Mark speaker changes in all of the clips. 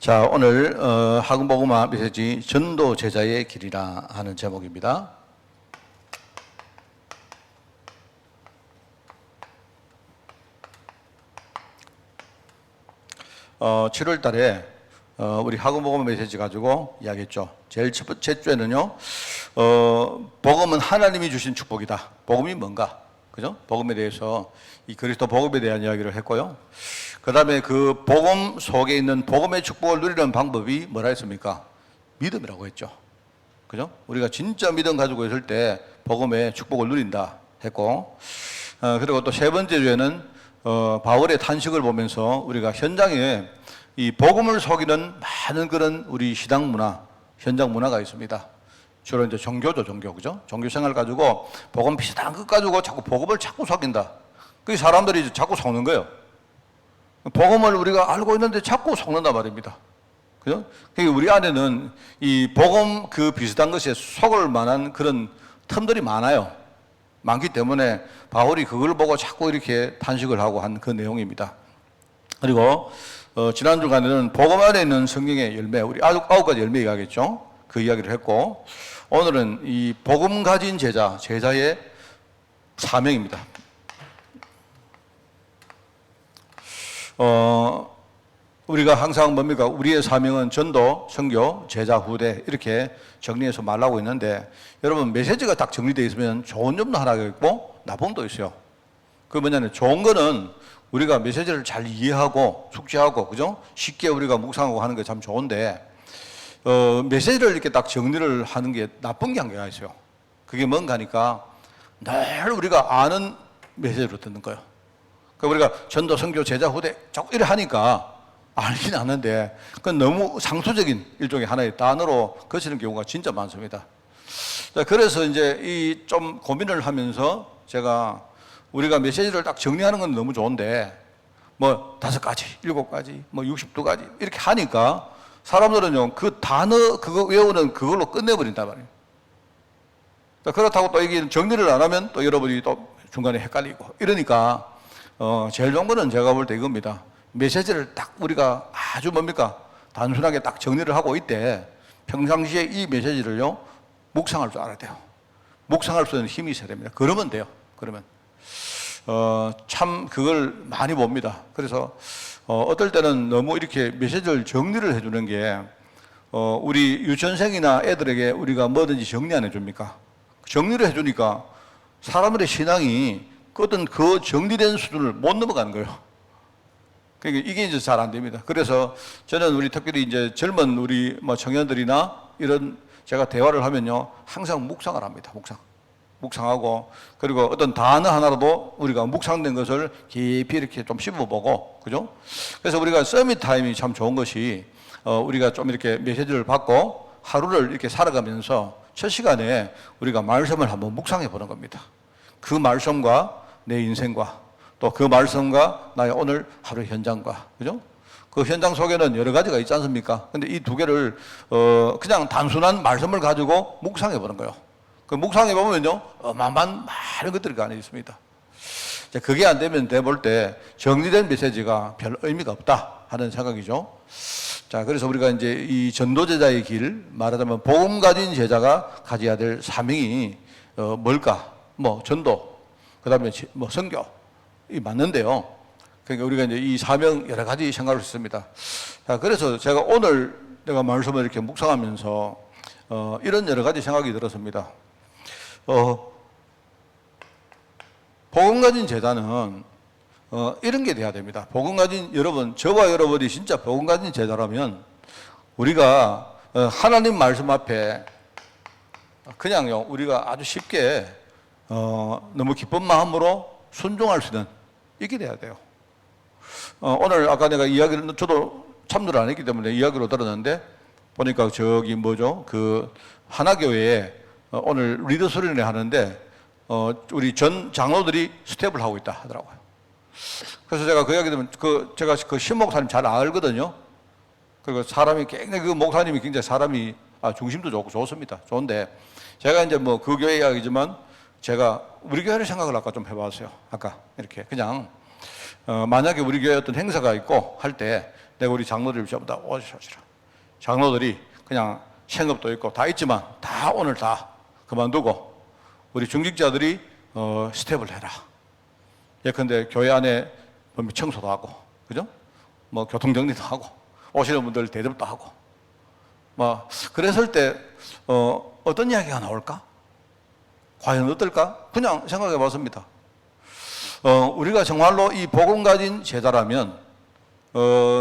Speaker 1: 자, 오늘 학음복음화 메시지 전도 제자의 길이라 하는 제목입니다. 7월 달에 우리 학음복음 메시지 가지고 이야기했죠. 제일 첫 번째 주에는요, 복음은 하나님이 주신 축복이다. 복음이 뭔가? 그죠? 복음에 대해서 이 그리스도 복음에 대한 이야기를 했고요. 그 다음에 그 복음 속에 있는 복음의 축복을 누리는 방법이 뭐라 했습니까? 믿음이라고 했죠. 그죠? 우리가 진짜 믿음 가지고 있을 때 복음의 축복을 누린다 했고, 그리고 또 세 번째 주에는 바울의 탄식을 보면서 우리가 현장에 이 복음을 속이는 많은 그런 우리 시당 문화, 현장 문화가 있습니다. 주로 이제 종교죠, 종교. 그죠? 종교 생활 가지고 복음 비슷한 것 가지고 자꾸 복음을 자꾸 속인다. 그 사람들이 자꾸 속는 거예요. 복음을 우리가 알고 있는데 자꾸 속는단 말입니다. 그죠? 그러니까 우리 안에는 이 복음 그 비슷한 것에 속을 만한 그런 틈들이 많아요. 많기 때문에 바울이 그걸 보고 자꾸 이렇게 탄식을 하고 한 그 내용입니다. 그리고 지난 주간에는 복음 안에 있는 성경의 열매, 우리 9가지 열매 이야기했죠. 그 이야기를 했고, 오늘은 이 복음 가진 제자, 제자의 사명입니다. 우리가 항상 뭡니까? 우리의 사명은 전도, 선교, 제자, 후대 이렇게 정리해서 말하고 있는데, 여러분 메시지가 딱 정리되어 있으면 좋은 점도 하나 있고 나쁜 점도 있어요. 그 뭐냐면 좋은 거는 우리가 메시지를 잘 이해하고 숙지하고, 그죠? 쉽게 우리가 묵상하고 하는 게 참 좋은데, 메시지를 이렇게 딱 정리를 하는 게 나쁜 게 한 개가 있어요. 그게 뭔가 하니까 늘 우리가 아는 메시지로 듣는 거예요. 그러니까 우리가 전도, 선교, 제자, 후대 자꾸 이래 하니까 알긴 아는데 그건 너무 상투적인 일종의 하나의 단어로 거치는 경우가 진짜 많습니다. 자, 그래서 이제 이 좀 고민을 하면서 제가 우리가 메시지를 딱 정리하는 건 너무 좋은데 뭐 5가지, 7가지, 뭐 62가지 이렇게 하니까 사람들은요 그 단어 그거 외우는 그걸로 끝내버린단 말이에요. 그렇다고 또 이게 정리를 안 하면 또 여러분이 또 중간에 헷갈리고 이러니까 제일 좋은 거는 제가 볼 때 이겁니다. 메시지를 딱 우리가 아주 뭡니까? 단순하게 딱 정리를 하고 있대. 평상시에 이 메시지를요, 묵상할 줄 알아야 돼요. 묵상할 수 있는 힘이 있어야 됩니다. 그러면 돼요. 그러면. 참 그걸 많이 봅니다. 그래서, 어떨 때는 너무 이렇게 메시지를 정리를 해주는 게, 우리 유치원생이나 애들에게 우리가 뭐든지 정리 안 해줍니까? 정리를 해주니까 사람들의 신앙이 어떤 그 정리된 수준을 못 넘어가는 거예요. 그러니까 이게 이제 잘 안 됩니다. 그래서 저는 우리 특별히 이제 젊은 우리 뭐 청년들이나 이런 제가 대화를 하면요, 항상 묵상을 합니다. 묵상하고, 그리고 어떤 단어 하나라도 우리가 묵상된 것을 깊이 이렇게 좀 씹어보고, 그죠? 그래서 우리가 서밋 타임이 참 좋은 것이, 우리가 좀 이렇게 메시지를 받고 하루를 이렇게 살아가면서 첫 시간에 우리가 말씀을 한번 묵상해 보는 겁니다. 그 말씀과 내 인생과 또 그 말씀과 나의 오늘 하루 현장과, 그죠? 그 현장 속에는 여러 가지가 있지 않습니까? 근데 이 두 개를, 그냥 단순한 말씀을 가지고 묵상해 보는 거예요. 그 묵상해 보면요, 어마어마한 많은 것들이 안에 있습니다. 그게 안 되면 내가 볼 때 정리된 메시지가 별 의미가 없다 하는 생각이죠. 자, 그래서 우리가 이제 이 전도제자의 길, 말하자면 복음 가진 제자가 가져야 될 사명이, 뭘까? 뭐, 전도, 그 다음에 뭐, 선교. 이 맞는데요. 그러니까 우리가 이제 이 사명 여러 가지 생각할 수 있습니다. 자, 그래서 제가 오늘 내가 말씀을 이렇게 묵상하면서, 이런 여러 가지 생각이 들었습니다. 복음 가진 제자는, 이런 게 돼야 됩니다. 복음 가진 여러분, 저와 여러분이 진짜 복음 가진 제자라면, 우리가, 하나님 말씀 앞에 그냥요, 우리가 아주 쉽게, 너무 기쁜 마음으로 순종할 수 있는, 이게 돼야 돼요. 오늘 아까 내가 이야기를, 저도 참여를 안 했기 때문에 이야기로 들었는데, 보니까 저기 뭐죠? 그 하나교회에 오늘 리더 수련회 하는데, 우리 전 장로들이 스텝을 하고 있다 하더라고요. 그래서 제가 그 이야기 들으면, 제가 그 신 목사님 잘 알거든요. 그리고 사람이 굉장히, 그 목사님이 굉장히 사람이, 중심도 좋고 좋습니다. 좋은데, 제가 이제 뭐 그 교회 이야기지만, 제가 우리 교회를 생각을 아까 좀 해봤어요. 아까 이렇게 그냥 만약에 우리 교회 어떤 행사가 있고 할 때 내가 우리 장로들 전부 다 오시라. 장로들이 그냥 생업도 있고 다 있지만 다 오늘 다 그만두고 우리 중직자들이 스텝을 해라. 예컨대 교회 안에 청소도 하고, 그죠? 뭐 교통정리도 하고, 오시는 분들 대접도 하고, 뭐 그랬을 때 어떤 이야기가 나올까? 과연 어떨까? 그냥 생각해 봤습니다. 우리가 정말로 이 복음 가진 제자라면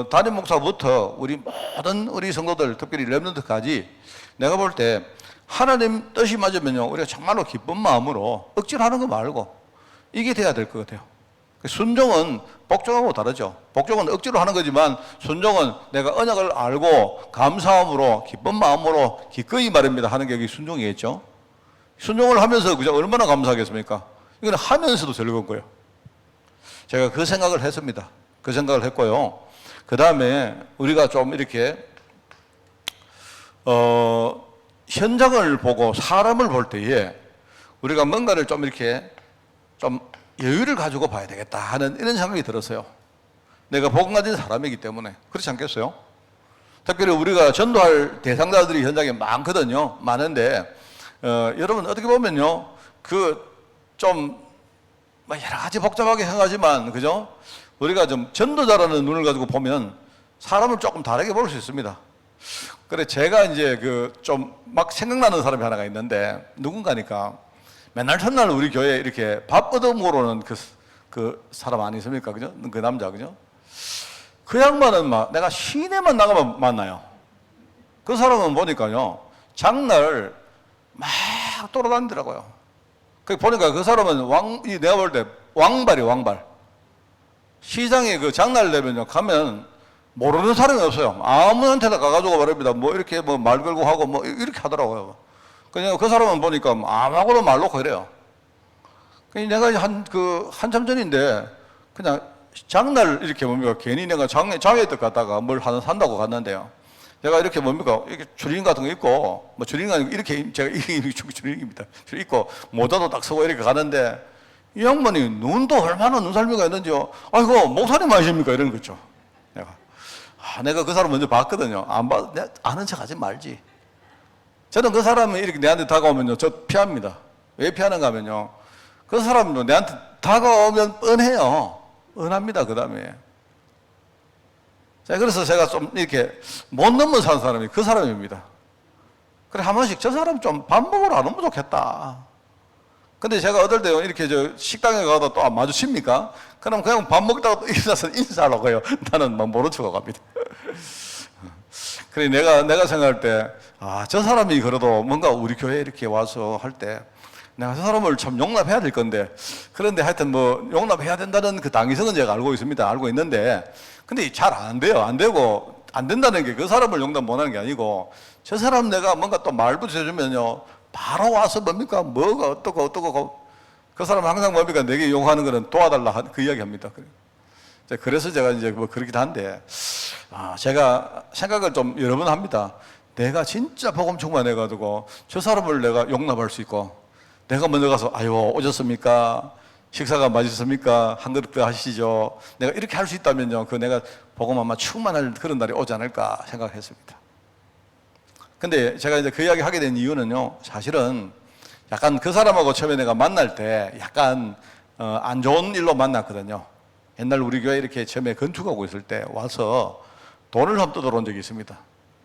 Speaker 1: 담임 목사부터 우리 모든 우리 성도들, 특별히 렘넌트까지 내가 볼 때 하나님 뜻이 맞으면요, 우리가 정말로 기쁜 마음으로 억지로 하는 거 말고 이게 돼야 될 것 같아요. 순종은 복종하고 다르죠. 복종은 억지로 하는 거지만 순종은 내가 언약을 알고 감사함으로 기쁜 마음으로 기꺼이 말입니다 하는 게 여기 순종이겠죠. 순종을 하면서 그저 얼마나 감사하겠습니까? 이건 하면서도 즐거운 거예요. 제가 그 생각을 했습니다. 그 생각을 했고요. 그 다음에 우리가 좀 이렇게 현장을 보고 사람을 볼 때에 우리가 뭔가를 좀 이렇게 좀 여유를 가지고 봐야 되겠다 하는 이런 생각이 들었어요. 내가 복음 가진 사람이기 때문에. 그렇지 않겠어요? 특별히 우리가 전도할 대상자들이 현장에 많거든요. 많은데 여러분 어떻게 보면요, 좀 여러 가지 복잡하게 생각하지만, 그죠? 우리가 좀 전도자라는 눈을 가지고 보면 사람을 조금 다르게 볼 수 있습니다. 그래, 제가 이제 좀 막 생각나는 사람이 하나가 있는데, 누군가니까 맨날 첫날 우리 교회에 이렇게 밥 얻어먹으러 오는 그 사람 아니십니까? 그죠? 그 남자, 그죠? 그 양반은 내가 시내만 나가면 만나요. 그 사람은 보니까요, 장날 막 돌아다니더라고요. 보니까 그 사람은 내가 볼 때 왕발이 왕발. 시장에 장날 되면요, 가면 모르는 사람이 없어요. 아무한테나 가가지고 말입니다. 이렇게 말 걸고 하고 이렇게 하더라고요. 그냥 그 사람은 보니까 아무하고도 말 놓고 그래요. 내가 한참 전인데 그냥 장날 이렇게 괜히 내가 장애떡 갔다가 뭘 하나 산다고 갔는데요. 내가 이렇게 이렇게 주린 같은 거 입고, 주린이 아니고 이렇게, 제가 이게 주린입니다. 입고, 모자도 딱 쓰고 이렇게 가는데, 이 양반이 눈도 얼마나 눈살미가 있는지요. 아이고, 목사님 아십니까? 이러는 거죠. 내가 그 사람 먼저 봤거든요. 아는 척 하지 말지. 저는 그 사람이 이렇게 내한테 다가오면요, 저 피합니다. 왜 피하는가 하면요, 그 사람도 내한테 다가오면 뻔해요. 뻔합니다, 그 다음에. 그래서 제가 좀 이렇게 못 넘어 산 사람이 그 사람입니다. 그래, 한 번씩 저 사람 좀 밥 먹으러 안 오면 좋겠다. 근데 제가 어떨 때 이렇게 식당에 가다 또 안 마주칩니까? 그럼 그냥 밥 먹다가 또 일어나서 인사하려고 해요. 나는 모른 척하고 갑니다. 그래, 내가 생각할 때, 저 사람이 그래도 뭔가 우리 교회에 이렇게 와서 할 때, 내가 저 사람을 참 용납해야 될 건데, 그런데 하여튼 용납해야 된다는 그 당위성은 제가 알고 있습니다. 알고 있는데, 근데 잘 안 돼요. 안 되고, 안 된다는 게 그 사람을 용납 못 하는 게 아니고, 저 사람 내가 뭔가 또 말 붙여주면요, 바로 와서 뭡니까? 뭐가 어떻고, 그 사람 항상 뭡니까? 내게 용하는 거는 도와달라 그 이야기 합니다. 그래서 제가 이제 그렇기도 한데, 제가 생각을 좀 여러 번 합니다. 내가 진짜 복음 충만해가지고, 저 사람을 내가 용납할 수 있고, 내가 먼저 가서, 아유, 오셨습니까? 식사가 맛있습니까? 한 그릇 더 하시죠. 내가 이렇게 할 수 있다면요, 내가 복음 아마 충만할 그런 날이 오지 않을까 생각했습니다. 근데 제가 이제 그 이야기 하게 된 이유는요, 사실은 약간 그 사람하고 처음에 내가 만날 때 약간 안 좋은 일로 만났거든요. 옛날 우리 교회 이렇게 처음에 건축하고 있을 때 와서 돈을 좀 뜯어온 적이 있습니다.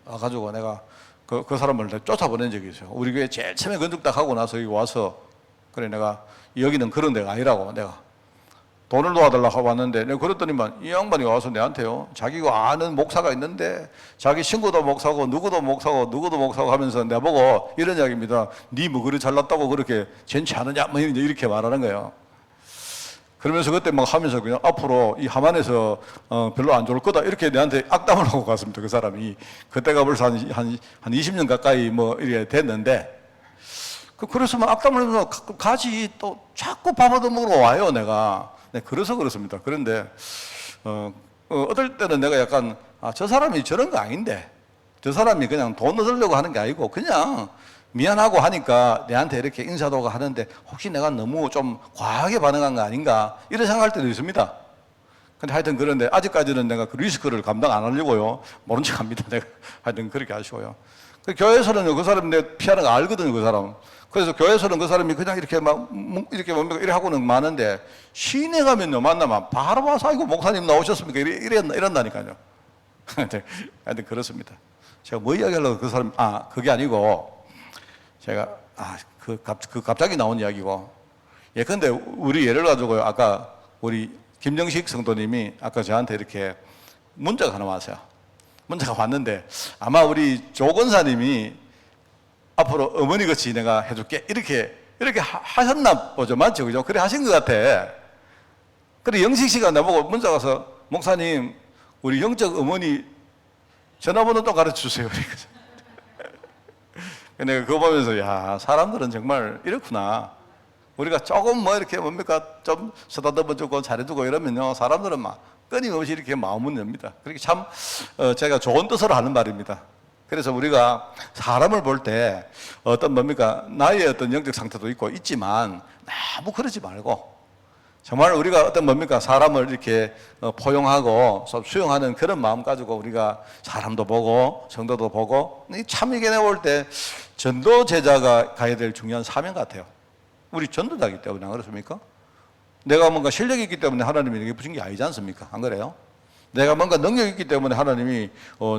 Speaker 1: 와가지고 내가 그 사람을 쫓아보낸 적이 있어요. 우리 교회 제일 처음에 건축 딱 하고 나서 여기 와서, 그래, 내가 여기는 그런 데가 아니라고 내가 돈을 도와달라고 왔는데, 내가 그랬더니만 이 양반이 와서 내한테요, 자기가 아는 목사가 있는데 자기 친구도 목사고 누구도 목사고 하면서 내보고 이런 이야기입니다. 니 뭐 그리 잘났다고 그렇게 괜찮지 않느냐 뭐 이렇게 말하는 거예요. 그러면서 그때 막 하면서 그냥 앞으로 이 하만에서 별로 안 좋을 거다 이렇게 내한테 악담을 하고 갔습니다. 그 사람이. 그때가 벌써 한 20년 가까이 이렇게 됐는데, 그래서 악담을 하면서 가지 또 자꾸 밥 얻어먹으러 와요, 내가. 네, 그래서 그렇습니다. 그런데 어떨 때는 내가 약간 저 사람이 저런 거 아닌데, 저 사람이 그냥 돈 얻으려고 하는 게 아니고 그냥 미안하고 하니까 내한테 이렇게 인사도 하는데 혹시 내가 너무 좀 과하게 반응한 거 아닌가 이런 생각할 때도 있습니다. 근데 하여튼 그런데 아직까지는 내가 그 리스크를 감당 안 하려고요. 모른 척 합니다. 내가 하여튼 그렇게 하시고요. 그 교회에서는 그 사람 내 피하는 거 알거든요, 그 사람. 그래서 교회에서는 그 사람이 그냥 이렇게 막, 이렇게 뭡니까, 이래 하고는 많은데, 시내 가면요, 만나면 바로 와서, 아이고, 목사님 나오셨습니까? 이런다니까요. 하여튼 그렇습니다. 제가 뭐 이야기하려고 그 사람, 그게 아니고, 제가, 갑자기 나온 이야기고, 예컨대 우리 예를 가지고요, 아까 우리 김정식 성도님이 아까 저한테 이렇게 문자가 하나 왔어요. 문자가 왔는데, 아마 우리 조 권사님이 앞으로 어머니 같이 내가 해줄게. 이렇게 하셨나 보죠. 맞죠? 그죠? 그래 하신 것 같아. 그래 영식 씨가 나보고 문자 가서, 목사님, 우리 영적 어머니 전화번호 또 가르쳐 주세요. 내가 그거 보면서, 야, 사람들은 정말 이렇구나. 우리가 조금 뭐 이렇게 뭡니까? 좀 쓰다듬어 주고 잘해주고 이러면요. 사람들은 막 끊임없이 이렇게 마음을 엽니다. 그렇게 참, 제가 좋은 뜻으로 하는 말입니다. 그래서 우리가 사람을 볼 때 어떤 뭡니까? 나의 어떤 영적 상태도 있지만 너무 그러지 말고 정말 우리가 어떤 뭡니까? 사람을 이렇게 포용하고 수용하는 그런 마음 가지고 우리가 사람도 보고 성도도 보고 참 이게 내가 볼 때 전도 제자가 가야 될 중요한 사명 같아요. 우리 전도자이기 때문에 안 그렇습니까? 내가 뭔가 실력이 있기 때문에 하나님이 내게 부신 게 아니지 않습니까? 안 그래요? 내가 뭔가 능력이 있기 때문에 하나님이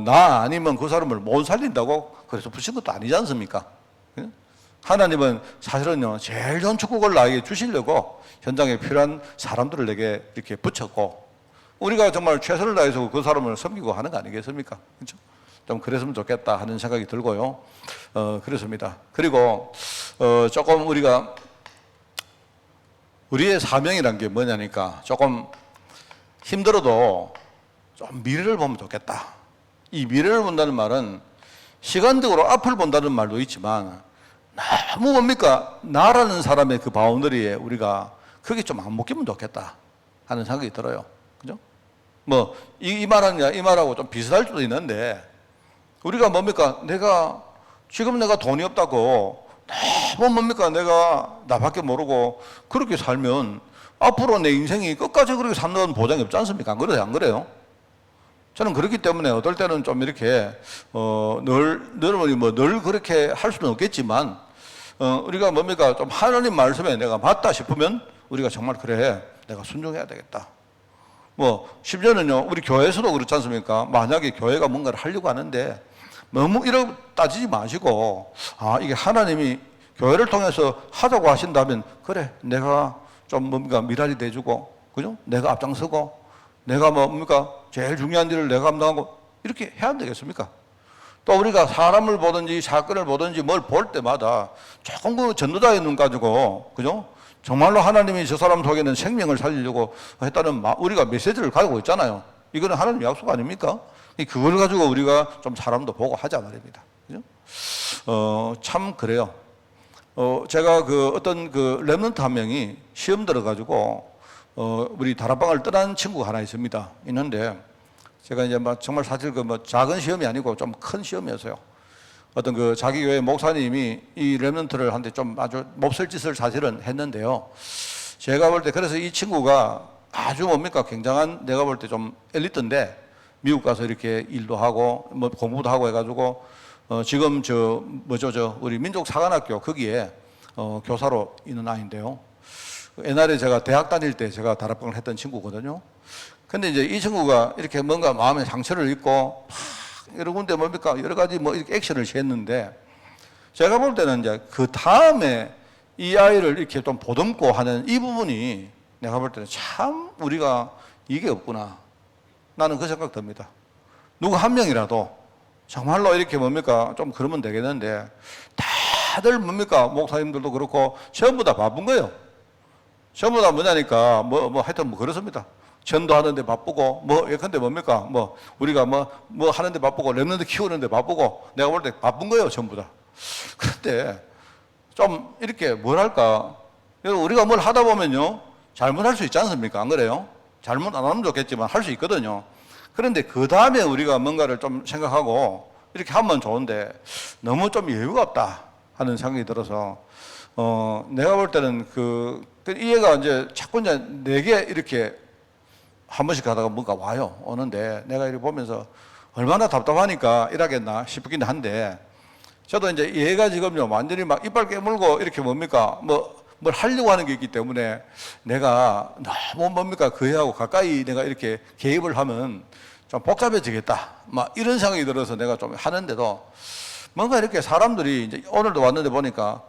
Speaker 1: 나 아니면 그 사람을 못 살린다고 그래서 부신 것도 아니지 않습니까? 하나님은 사실은요 제일 좋은 축복을 나에게 주시려고 현장에 필요한 사람들을 내게 이렇게 붙였고 우리가 정말 최선을 다해서 그 사람을 섬기고 하는 거 아니겠습니까? 그렇죠? 좀 그랬으면 좋겠다 하는 생각이 들고요. 그렇습니다. 그리고 조금 우리의 사명이란 게 뭐냐니까 조금 힘들어도 좀 미래를 보면 좋겠다. 이 미래를 본다는 말은 시간적으로 앞을 본다는 말도 있지만 너무 뭡니까? 나라는 사람의 그 바운더리에 우리가 그게 좀 안 묶이면 좋겠다 하는 생각이 들어요. 그죠? 뭐, 이 말하고 좀 비슷할 수도 있는데 우리가 뭡니까? 지금 내가 돈이 없다고 너무 뭡니까? 내가 나밖에 모르고 그렇게 살면 앞으로 내 인생이 끝까지 그렇게 산다는 보장이 없지 않습니까? 안 그래요? 안 그래요? 저는 그렇기 때문에 어떨 때는 좀 이렇게, 늘 그렇게 할 수는 없겠지만, 우리가 뭡니까? 좀 하나님 말씀에 내가 맞다 싶으면 우리가 정말 그래, 내가 순종해야 되겠다. 심지어는요, 우리 교회에서도 그렇지 않습니까? 만약에 교회가 뭔가를 하려고 하는데 너무 이렇게 따지지 마시고, 이게 하나님이 교회를 통해서 하자고 하신다면, 그래, 내가 좀 뭡니까? 미랄이 돼주고, 그죠? 내가 앞장서고, 내가 뭡니까? 제일 중요한 일을 내가 감당하고, 이렇게 해야 안 되겠습니까? 또 우리가 사람을 보든지 사건을 보든지 뭘 볼 때마다 조금 그 전도자의 눈 가지고, 그죠? 정말로 하나님이 저 사람 속에는 생명을 살리려고 했다는 우리가 메시지를 가지고 있잖아요. 이거는 하나님 약속 아닙니까? 그걸 가지고 우리가 좀 사람도 보고 하자 말입니다. 그죠? 참 그래요. 제가 어떤 랩런트 한 명이 시험 들어가지고, 우리 다락방을 떠난 친구가 하나 있는데, 제가 이제 정말 사실 작은 시험이 아니고 좀 큰 시험이었어요. 어떤 자기 교회 목사님이 이 랩런트를 한테 좀 아주 몹쓸 짓을 사실은 했는데요. 제가 볼 때 그래서 이 친구가 아주 뭡니까? 굉장한 내가 볼 때 좀 엘리트인데, 미국 가서 이렇게 일도 하고, 공부도 하고 해가지고, 지금 우리 민족사관학교 거기에, 교사로 있는 아이인데요. 옛날에 제가 대학 다닐 때 제가 다락방을 했던 친구거든요. 근데 이제 이 친구가 이렇게 뭔가 마음에 상처를 입고, 여러 군데 뭡니까? 여러 가지 이렇게 액션을 취했는데, 제가 볼 때는 이제 그 다음에 이 아이를 이렇게 좀 보듬고 하는 이 부분이 내가 볼 때는 참 우리가 이게 없구나. 나는 그 생각 듭니다. 누구 한 명이라도 정말로 이렇게 뭡니까? 좀 그러면 되겠는데, 다들 뭡니까? 목사님들도 그렇고, 전부 다 바쁜 거예요. 전부 다 뭐냐니까, 하여튼 그렇습니다. 전도하는데 바쁘고, 예컨대 뭡니까? 우리가 하는데 바쁘고, 랩런트 키우는데 바쁘고, 내가 볼 때 바쁜 거예요, 전부 다. 그런데, 좀, 이렇게, 뭐랄까. 우리가 뭘 하다 보면요, 잘못할 수 있지 않습니까? 안 그래요? 잘못 안 하면 좋겠지만, 할 수 있거든요. 그런데 그 다음에 우리가 뭔가를 좀 생각하고, 이렇게 하면 좋은데, 너무 좀 여유가 없다 하는 생각이 들어서, 내가 볼 때는 이 애가 이제 자꾸 이제 내게 이렇게 한 번씩 가다가 뭔가 와요. 오는데 내가 이렇게 보면서 얼마나 답답하니까 일하겠나 싶긴 한데, 저도 이제 얘가 지금요 완전히 막 이빨 깨물고 이렇게 뭡니까 뭘 하려고 하는 게 있기 때문에 내가 너무 뭡니까 그 애하고 가까이 내가 이렇게 개입을 하면 좀 복잡해지겠다 막 이런 생각이 들어서 내가 좀 하는데도, 뭔가 이렇게 사람들이 이제 오늘도 왔는데 보니까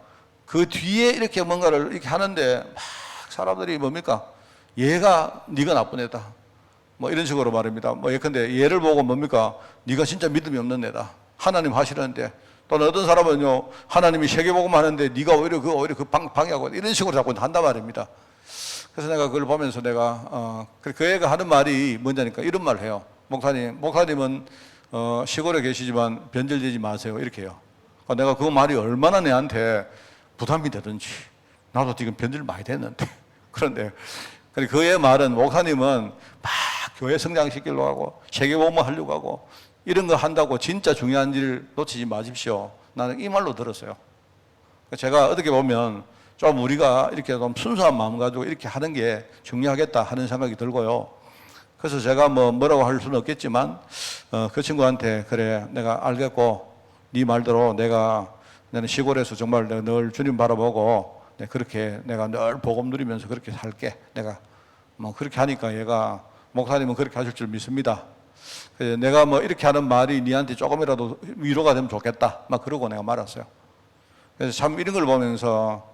Speaker 1: 그 뒤에 이렇게 뭔가를 이렇게 하는데 막 사람들이 뭡니까 얘가 네가 나쁜 애다 뭐 이런 식으로 말입니다. 뭐 예컨대 얘를 보고 뭡니까 네가 진짜 믿음이 없는 애다 하나님 하시는데, 또는 어떤 사람은요 하나님이 세계복음 하는데 네가 오히려 그 방해하고 이런 식으로 자꾸 한단 말입니다. 그래서 내가 그걸 보면서 내가 그 애가 하는 말이 뭐냐니까 이런 말을 해요. 목사님은 시골에 계시지만 변절되지 마세요 이렇게 해요. 내가 그 말이 얼마나 내한테 부담이 되든지, 나도 지금 변절 많이 됐는데 그런데 그 애의 말은 목사님은 막 교회 성장시키려고 하고 세계복음 하려고 하고 이런 거 한다고 진짜 중요한 일 놓치지 마십시오. 나는 이 말로 들었어요. 제가 어떻게 보면 좀 우리가 이렇게 좀 순수한 마음 가지고 이렇게 하는 게 중요하겠다 하는 생각이 들고요. 그래서 제가 뭐라고 할 수는 없겠지만 그 친구한테 그래 내가 알겠고 네 말대로 나는 시골에서 정말 내가 늘 주님 바라보고 그렇게 내가 늘 복음 누리면서 그렇게 살게. 내가 그렇게 하니까 얘가 목사님은 그렇게 하실 줄 믿습니다. 내가 이렇게 하는 말이 니한테 조금이라도 위로가 되면 좋겠다. 막 그러고 내가 말았어요. 그래서 참 이런 걸 보면서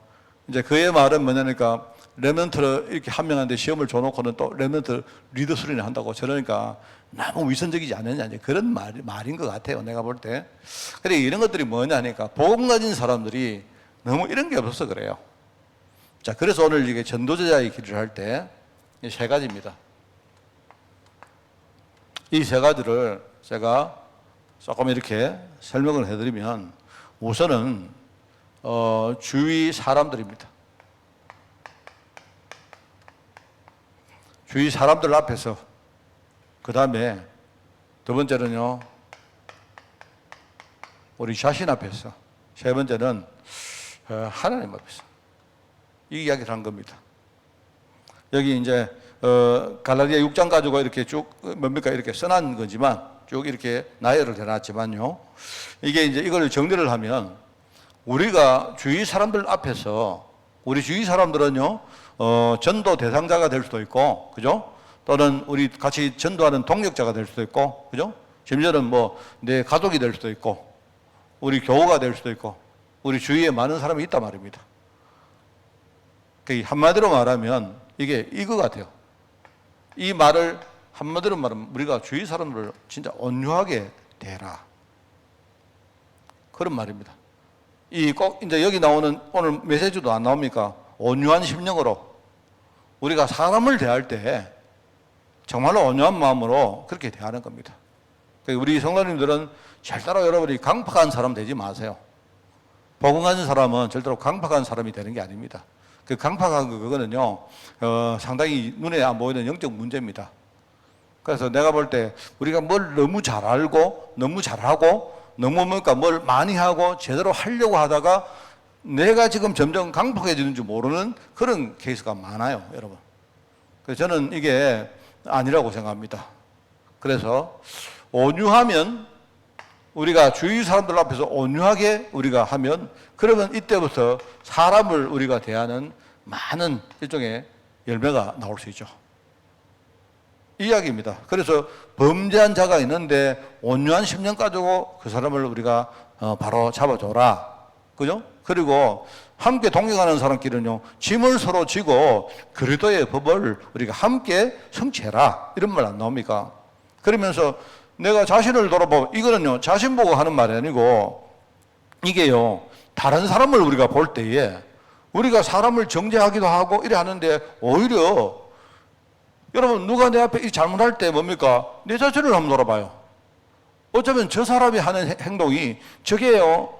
Speaker 1: 이제 그의 말은 뭐냐니까 렘넌트를 이렇게 한 명한테 시험을 줘놓고는 또 렘넌트 리더 수련을 한다고 저러니까 너무 위선적이지 않느냐 이제 그런 말인 것 같아요. 내가 볼 때. 그래 이런 것들이 뭐냐니까 복음 가진 사람들이 너무 이런 게 없어서 그래요. 자, 그래서 오늘 이게 전도제자의 길을 할 때 이 세 가지입니다. 이 세 가지를 제가 조금 이렇게 설명을 해드리면 우선은 주위 사람들입니다. 주위 사람들 앞에서, 그 다음에 두 번째는요 우리 자신 앞에서, 세 번째는 하나님 앞에서 이 이야기를 한 겁니다. 여기 이제 갈라디아 6장 가지고 이렇게 쭉 뭡니까 이렇게 써난 거지만 쭉 이렇게 나열을 해놨지만요, 이게 이제 이걸 정리를 하면 우리가 주위 사람들 앞에서, 우리 주위 사람들은요 전도 대상자가 될 수도 있고, 그죠? 또는 우리 같이 전도하는 동력자가 될 수도 있고, 그죠? 심지어는 내 가족이 될 수도 있고, 우리 교우가 될 수도 있고, 우리 주위에 많은 사람이 있단 말입니다. 한마디로 말하면 이게 이거 같아요. 이 말을 한마디로 말하면 우리가 주위 사람들을 진짜 온유하게 대해라, 그런 말입니다. 이 꼭 이제 여기 나오는 오늘 메시지도 안 나옵니까? 온유한 심령으로 우리가 사람을 대할 때 정말로 온유한 마음으로 그렇게 대하는 겁니다. 우리 성도님들은 절대로 여러분이 강팍한 사람 되지 마세요. 복음 가진 사람은 절대로 강팍한 사람이 되는 게 아닙니다. 그 강팍한 그거는요 상당히 눈에 안 보이는 영적 문제입니다. 그래서 내가 볼 때 우리가 뭘 너무 잘 알고 너무 잘하고 너무 뭘 많이 하고 제대로 하려고 하다가 내가 지금 점점 강팍해지는 줄 모르는 그런 케이스가 많아요, 여러분. 그래서 저는 이게 아니라고 생각합니다. 그래서 온유하면, 우리가 주위 사람들 앞에서 온유하게 우리가 하면, 그러면 이때부터 사람을 우리가 대하는 많은 일종의 열매가 나올 수 있죠. 이 이야기입니다. 그래서 범죄한 자가 있는데 온유한 심령 가지고 그 사람을 우리가 바로 잡아줘라, 그죠? 그리고 함께 동행하는 사람끼리는요 짐을 서로 지고 그리스도의 법을 우리가 함께 성취해라, 이런 말 안 나옵니까? 그러면서 내가 자신을 돌아보고, 이거는요 자신 보고 하는 말이 아니고 이게요 다른 사람을 우리가 볼 때에 우리가 사람을 정죄하기도 하고 이래 하는데, 오히려 여러분 누가 내 앞에 이 잘못할 때 뭡니까? 내 자신을 한번 돌아봐요. 어쩌면 저 사람이 하는 행동이 저게요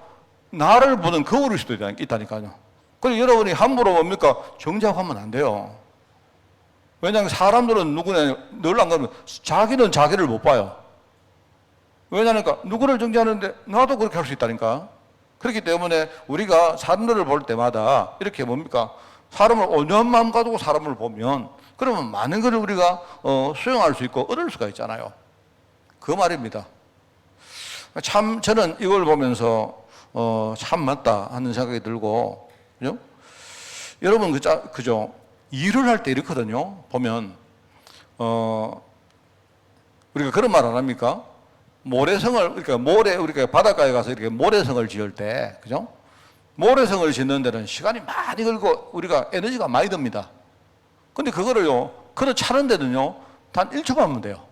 Speaker 1: 나를 보는 거울일 수도 있다니까요. 그래서 여러분이 함부로 뭡니까? 정죄하고 하면 안 돼요. 왜냐하면 사람들은 누구나 늘 안 그러면 자기는 자기를 못 봐요. 왜냐하니까 누구를 정죄하는데 나도 그렇게 할 수 있다니까. 그렇기 때문에 우리가 사람들을 볼 때마다 이렇게 뭡니까? 사람을 온유한 마음 가지고 사람을 보면 그러면 많은 것을 우리가 수용할 수 있고 얻을 수가 있잖아요. 그 말입니다. 참 저는 이걸 보면서 참 맞다 하는 생각이 들고, 그죠? 여러분 그죠? 일을 할 때 이렇거든요. 보면 우리가 그런 말 안 합니까? 모래성을, 그러니까 우리가 바닷가에 가서 이렇게 모래성을 지을 때, 그죠? 모래성을 짓는 데는 시간이 많이 걸리고 우리가 에너지가 많이 듭니다. 근데 그거를요, 그걸 차는 데는요, 단 1초만 하면 돼요.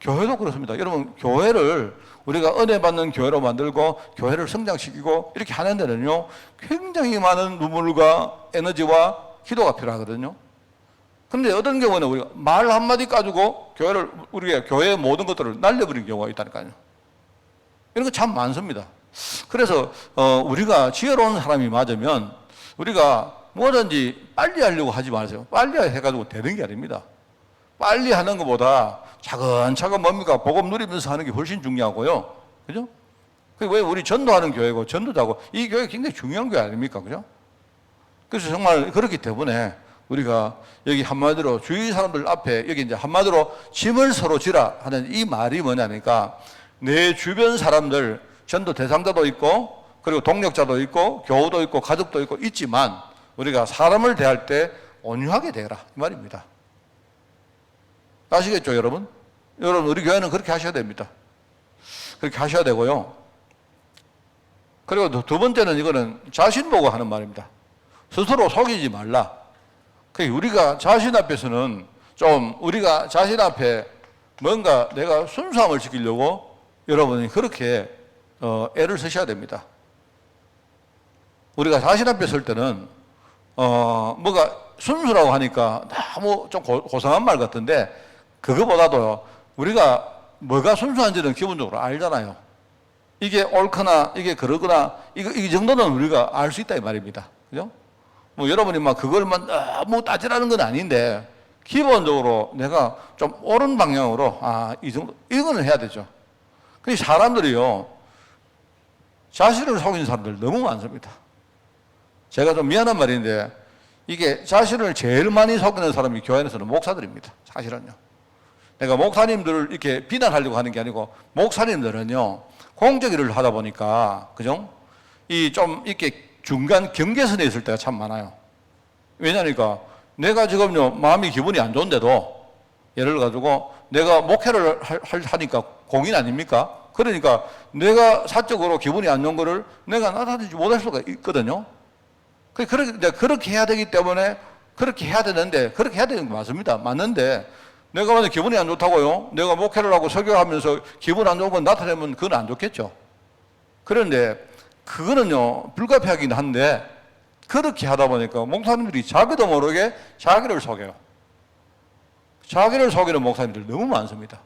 Speaker 1: 교회도 그렇습니다. 여러분, 교회를 우리가 은혜 받는 교회로 만들고 교회를 성장시키고 이렇게 하는 데는요, 굉장히 많은 눈물과 에너지와 기도가 필요하거든요. 근데 어떤 경우는 우리가 말 한마디 가지고 우리가 교회의 모든 것들을 날려버리는 경우가 있다니까요. 이런 거 참 많습니다. 그래서 우리가 지혜로운 사람이 맞으면 우리가 뭐든지 빨리 하려고 하지 마세요. 빨리 해가지고 되는 게 아닙니다. 빨리 하는 것보다 차근차근 뭡니까? 복음 누리면서 하는 게 훨씬 중요하고요. 그죠? 왜 우리 전도하는 교회고 전도자고 이 교회 굉장히 중요한 교회 아닙니까? 그죠? 그래서 정말 그렇기 때문에 우리가 여기 한마디로 주위 사람들 앞에 여기 이제 한마디로 짐을 서로 지라 하는 이 말이 뭐냐니까 내 주변 사람들 전도 대상자도 있고 그리고 동력자도 있고 교우도 있고 가족도 있고 있지만 우리가 사람을 대할 때 온유하게 대해라 이 말입니다. 아시겠죠, 여러분? 여러분, 우리 교회는 그렇게 하셔야 됩니다. 그렇게 하셔야 되고요. 그리고 두 번째는 이거는 자신 보고 하는 말입니다. 스스로 속이지 말라. 우리가 자신 앞에서는 좀 우리가 자신 앞에 뭔가 내가 순수함을 지키려고 여러분이 그렇게 애를 쓰셔야 됩니다. 우리가 자신 앞에 설 때는 뭐가 순수라고 하니까 너무 좀 고상한 말 같은데 그거보다도 우리가 뭐가 순수한지는 기본적으로 알잖아요. 이게 옳거나 이게 그러거나 이 정도는 우리가 알 수 있다 이 말입니다. 그죠? 뭐 여러분이 막 그걸만 너무 따지라는 건 아닌데 기본적으로 내가 좀 옳은 방향으로 이 정도 이거는 해야 되죠. 그 사람들이요 자신을 속이는 사람들 너무 많습니다. 제가 좀 미안한 말인데 이게 자신을 제일 많이 속이는 사람이 교회 안에서는 목사들입니다. 사실은요. 내가 목사님들을 이렇게 비난하려고 하는 게 아니고 목사님들은요 공적 일을 하다 보니까 그죠? 이 좀 이렇게 중간 경계선에 있을 때가 참 많아요. 왜냐니까 내가 지금요 마음이 기분이 안 좋은데도 예를 가지고 내가 목회를 하니까 공인 아닙니까? 그러니까 내가 사적으로 기분이 안 좋은 거를 내가 나타내지 못할 수가 있거든요. 그렇게 해야 되기 때문에 그렇게 해야 되는데 그렇게 해야 되는 게 맞습니다. 맞는데 내가 만약 기분이 안 좋다고요? 내가 목회를 하고 설교하면서 기분 안 좋은 건 나타내면 그건 안 좋겠죠. 그런데 그거는요 불가피하긴 한데 그렇게 하다 보니까 목사님들이 자기도 모르게 자기를 속여요. 자기를 속이는 목사님들 너무 많습니다.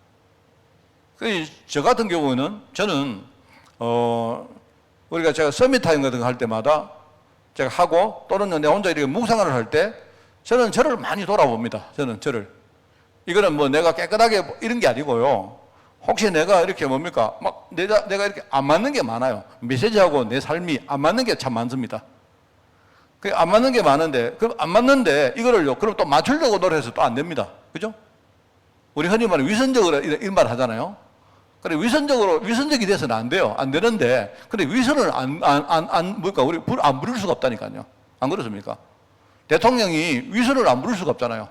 Speaker 1: 저 같은 경우는 저는 우리가 제가 서밋타임 같은 거 할 때마다 제가 하고 또는 내 혼자 이렇게 묵상을 할 때 저는 저를 많이 돌아봅니다. 저는 저를 이거는 뭐 내가 깨끗하게 이런 게 아니고요. 혹시 내가 이렇게 뭡니까? 막 내가 이렇게 안 맞는 게 많아요. 메시지하고 내 삶이 안 맞는 게 참 많습니다. 안 맞는 게 많은데, 그럼 안 맞는데 이거를요, 그럼 또 맞추려고 노력해서 또 안 됩니다. 그죠? 우리 흔히 말하는 위선적으로 이런 말 하잖아요. 그래, 위선적이 돼서는 안 돼요. 안 되는데, 근데 위선을 우리 안 부릴 수가 없다니까요. 안 그렇습니까? 대통령이 위선을 안 부릴 수가 없잖아요.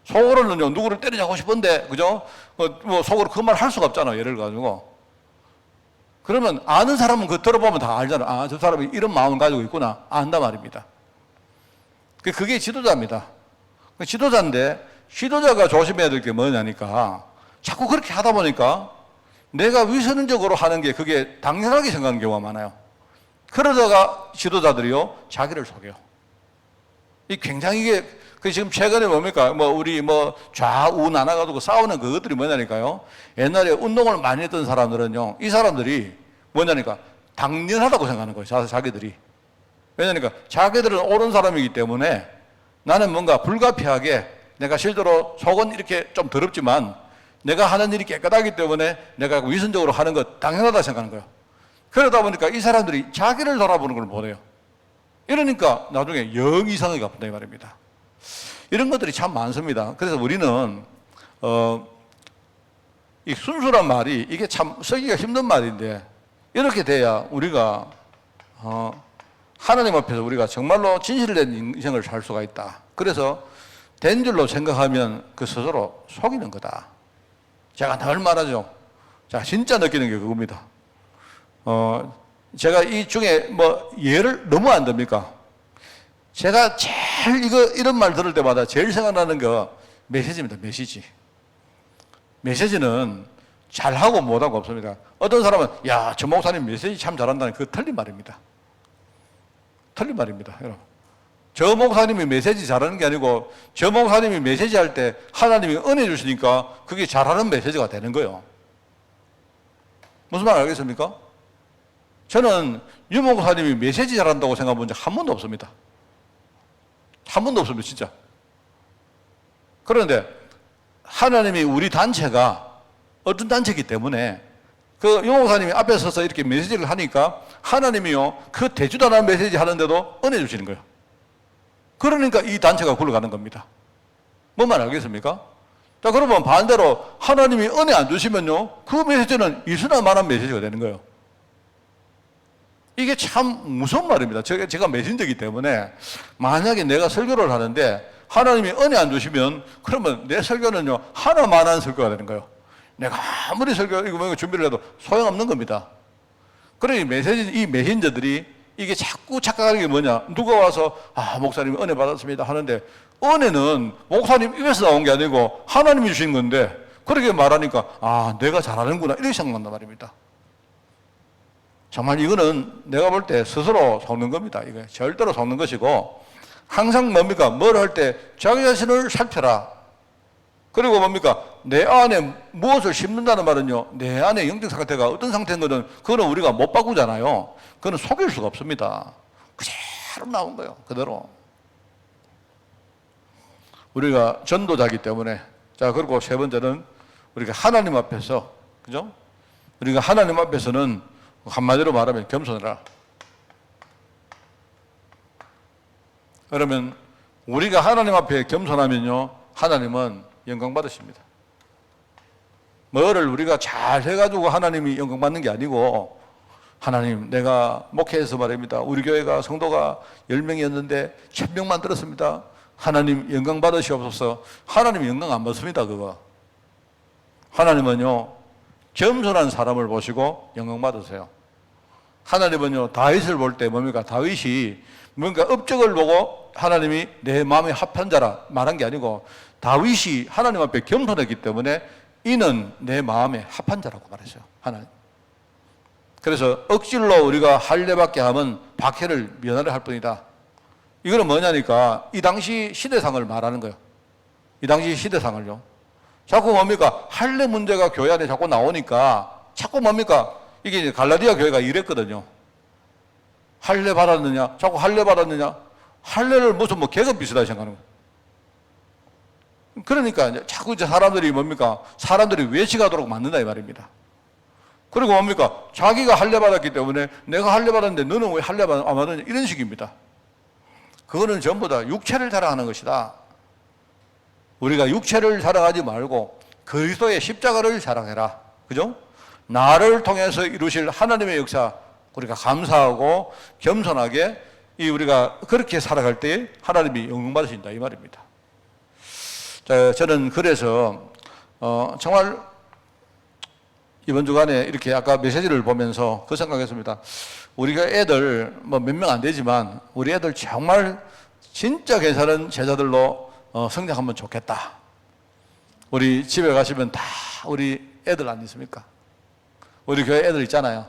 Speaker 1: 속으로는요, 누구를 때리자고 싶은데, 그죠? 뭐, 속으로 그 말 할 수가 없잖아요. 예를 가지고. 그러면 아는 사람은 그거 들어보면 다 알잖아요. 저 사람이 이런 마음을 가지고 있구나. 안다 말입니다. 그게 지도자입니다. 지도자인데, 지도자가 조심해야 될 게 뭐냐니까, 자꾸 그렇게 하다 보니까, 내가 위선적으로 하는 게 그게 당연하게 생각하는 경우가 많아요. 그러다가 지도자들이요, 자기를 속여요. 굉장히 지금 최근에 뭡니까? 우리 좌우 나눠가지고 싸우는 그것들이 뭐냐니까요. 옛날에 운동을 많이 했던 사람들은요, 이 사람들이 뭐냐니까, 당연하다고 생각하는 거예요. 자기들이. 왜냐니까, 자기들은 옳은 사람이기 때문에 나는 뭔가 불가피하게 내가 실제로 속은 이렇게 좀 더럽지만 내가 하는 일이 깨끗하기 때문에 내가 위선적으로 하는 것 당연하다 생각하는 거예요. 그러다 보니까 이 사람들이 자기를 돌아보는 걸 못해요. 이러니까 나중에 영 이상하게 갚는다 이 말입니다. 이런 것들이 참 많습니다. 그래서 우리는 이 순수란 말이 이게 참 쓰기가 힘든 말인데 이렇게 돼야 우리가 하나님 앞에서 우리가 정말로 진실된 인생을 살 수가 있다. 그래서 된 줄로 생각하면 그 스스로 속이는 거다. 제가 늘 말하죠. 자, 진짜 느끼는 게 그겁니다. 제가 이 중에 뭐 예를 너무 안 됩니까? 제가 제일 이런 말 들을 때마다 제일 생각나는 거 메시지입니다. 메시지. 메시지는 잘하고 못하고 없습니다. 어떤 사람은 야, 저 목사님 메시지 참 잘한다는 그거 틀린 말입니다. 틀린 말입니다. 여러분. 저 목사님이 메시지 잘하는 게 아니고 저 목사님이 메시지 할 때 하나님이 은혜 주시니까 그게 잘하는 메시지가 되는 거예요. 무슨 말 알겠습니까? 저는 유 목사님이 메시지 잘한다고 생각해 본 적 한 번도 없습니다. 한 번도 없습니다, 진짜. 그런데 하나님이 우리 단체가 어떤 단체이기 때문에 그 유 목사님이 앞에 서서 이렇게 메시지를 하니까 하나님이요, 그 대주도 않은 메시지 하는데도 은혜 주시는 거예요. 그러니까 이 단체가 굴러가는 겁니다. 뭔 말 알겠습니까? 자, 그러면 반대로 하나님이 은혜 안 주시면요, 그 메시지는 이순화만한 메시지가 되는 거예요. 이게 참 무서운 말입니다. 제가 메신저이기 때문에 만약에 내가 설교를 하는데 하나님이 은혜 안 주시면 그러면 내 설교는요, 하나만한 설교가 되는 거예요. 내가 아무리 이거 준비를 해도 소용없는 겁니다. 그러니 이 메신저들이 이게 자꾸 착각하는 게 뭐냐. 누가 와서 목사님 은혜 받았습니다 하는데 은혜는 목사님 입에서 나온 게 아니고 하나님이 주신 건데 그렇게 말하니까 내가 잘하는구나 이렇게 생각한단 말입니다. 정말 이거는 내가 볼 때 스스로 속는 겁니다. 이거 절대로 속는 것이고 항상 뭡니까? 뭘 할 때 자기 자신을 살펴라. 그리고 뭡니까? 내 안에 무엇을 심는다는 말은요, 내 안에 영적 상태가 어떤 상태인 거는 그거는 우리가 못 바꾸잖아요. 그거는 속일 수가 없습니다. 그대로 나온 거예요. 그대로. 우리가 전도자이기 때문에. 자, 그리고 세 번째는 우리가 하나님 앞에서, 그죠? 우리가 하나님 앞에서는 한마디로 말하면 겸손해라. 그러면 우리가 하나님 앞에 겸손하면요, 하나님은 영광 받으십니다. 뭐를 우리가 잘 해가지고 하나님이 영광 받는 게 아니고, 하나님, 내가 목회에서 말입니다. 우리 교회가 성도가 10명이었는데 1000명만 들었습니다. 하나님 영광 받으시옵소서. 하나님 영광 안 받습니다, 그거. 하나님은요, 겸손한 사람을 보시고 영광 받으세요. 하나님은요, 다윗을 볼 때 뭡니까? 다윗이 뭔가 업적을 보고 하나님이 내 마음에 합한 자라 말한 게 아니고 다윗이 하나님 앞에 겸손했기 때문에 이는 내 마음에 합한 자라고 말했어요. 하나님. 그래서 억질로 우리가 할례받게 하면 박해를 면하려 할 뿐이다. 이거는 뭐냐니까 이 당시 시대상을 말하는 거예요. 이 당시 시대상을요. 자꾸 뭡니까? 할례 문제가 교회 안에 자꾸 나오니까 자꾸 뭡니까? 이게 이제 갈라디아 교회가 이랬거든요. 할례 받았느냐? 자꾸 할례 받았느냐? 할례를 무슨 계급 비슷하게 생각하는 거예요. 그러니까 자꾸 이제 사람들이 뭡니까? 사람들이 외식하도록 만든다 이 말입니다. 그리고 뭡니까? 자기가 할례 받았기 때문에 내가 할례 받았는데 너는 왜 할례 안 받았냐? 이런 식입니다. 그거는 전부 다 육체를 자랑하는 것이다. 우리가 육체를 자랑하지 말고 그리스도의 십자가를 자랑해라. 그죠? 나를 통해서 이루실 하나님의 역사 우리가 감사하고 겸손하게 우리가 그렇게 살아갈 때 하나님이 영광 받으신다 이 말입니다. 자, 저는 그래서 정말 이번 주간에 이렇게 아까 메시지를 보면서 그 생각했습니다. 우리가 애들 몇 명 안 되지만 우리 애들 정말 진짜 괜찮은 제자들로 성장하면 좋겠다. 우리 집에 가시면 다 우리 애들 안 있습니까? 우리 교회 애들 있잖아요.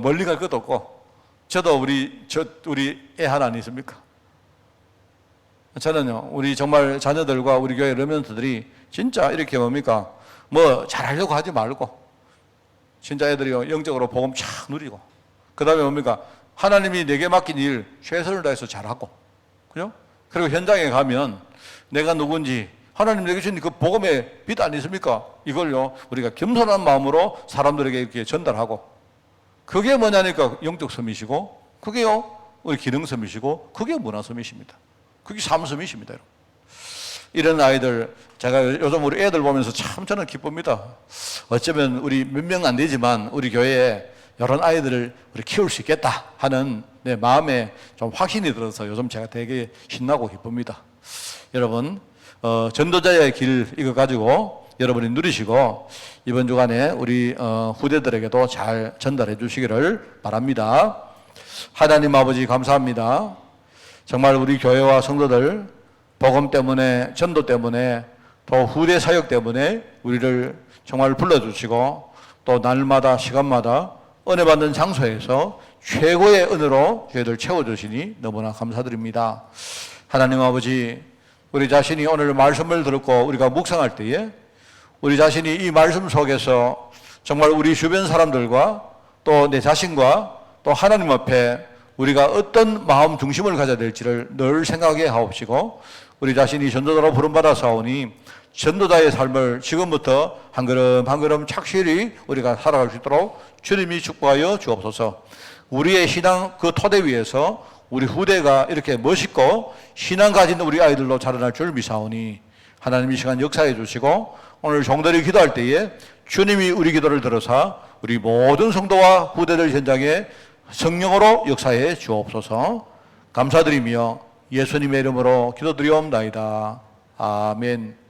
Speaker 1: 멀리 갈 것도 없고 저도 우리 애 하나 안 있습니까? 저는요, 우리 정말 자녀들과 우리 교회 르멘트들이 진짜 이렇게 뭡니까? 잘하려고 하지 말고, 진짜 애들이요, 영적으로 복음 촥 누리고, 그 다음에 뭡니까? 하나님이 내게 맡긴 일 최선을 다해서 잘하고, 그죠? 그리고 현장에 가면 내가 누군지, 하나님 내게 주신 그 복음의 빛 아니십니까? 이걸요, 우리가 겸손한 마음으로 사람들에게 이렇게 전달하고, 그게 뭐냐니까 영적 섬이시고, 그게요, 우리 기능 서밋이고 그게 문화 서밋입니다. 그게 삶 서밋입니다. 여러분. 이런 아이들 제가 요즘 우리 애들 보면서 참 저는 기쁩니다. 어쩌면 우리 몇 명 안 되지만 우리 교회에 이런 아이들을 우리 키울 수 있겠다 하는 내 마음에 좀 확신이 들어서 요즘 제가 되게 신나고 기쁩니다. 여러분 전도자의 길 이거 가지고 여러분이 누리시고 이번 주간에 우리 후대들에게도 잘 전달해 주시기를 바랍니다. 하나님 아버지 감사합니다. 정말 우리 교회와 성도들 복음 때문에 전도 때문에 또 후대 사역 때문에 우리를 정말 불러주시고 또 날마다 시간마다 은혜 받는 장소에서 최고의 은혜로 저희들 채워주시니 너무나 감사드립니다. 하나님 아버지 우리 자신이 오늘 말씀을 듣고 우리가 묵상할 때에 우리 자신이 이 말씀 속에서 정말 우리 주변 사람들과 또 내 자신과 또 하나님 앞에 우리가 어떤 마음 중심을 가져야 될지를 늘 생각해 하옵시고 우리 자신이 전도자로 부름받아 사오니 전도자의 삶을 지금부터 한 걸음 한 걸음 착실히 우리가 살아갈 수 있도록 주님이 축복하여 주옵소서. 우리의 신앙 그 토대 위에서 우리 후대가 이렇게 멋있고 신앙 가진 우리 아이들로 자라날 줄 미사오니 하나님 이 시간 역사해 주시고 오늘 종들이 기도할 때에 주님이 우리 기도를 들어서 우리 모든 성도와 후대들 현장에 성령으로 역사해 주옵소서. 감사드리며 예수님의 이름으로 기도드리옵나이다. 아멘.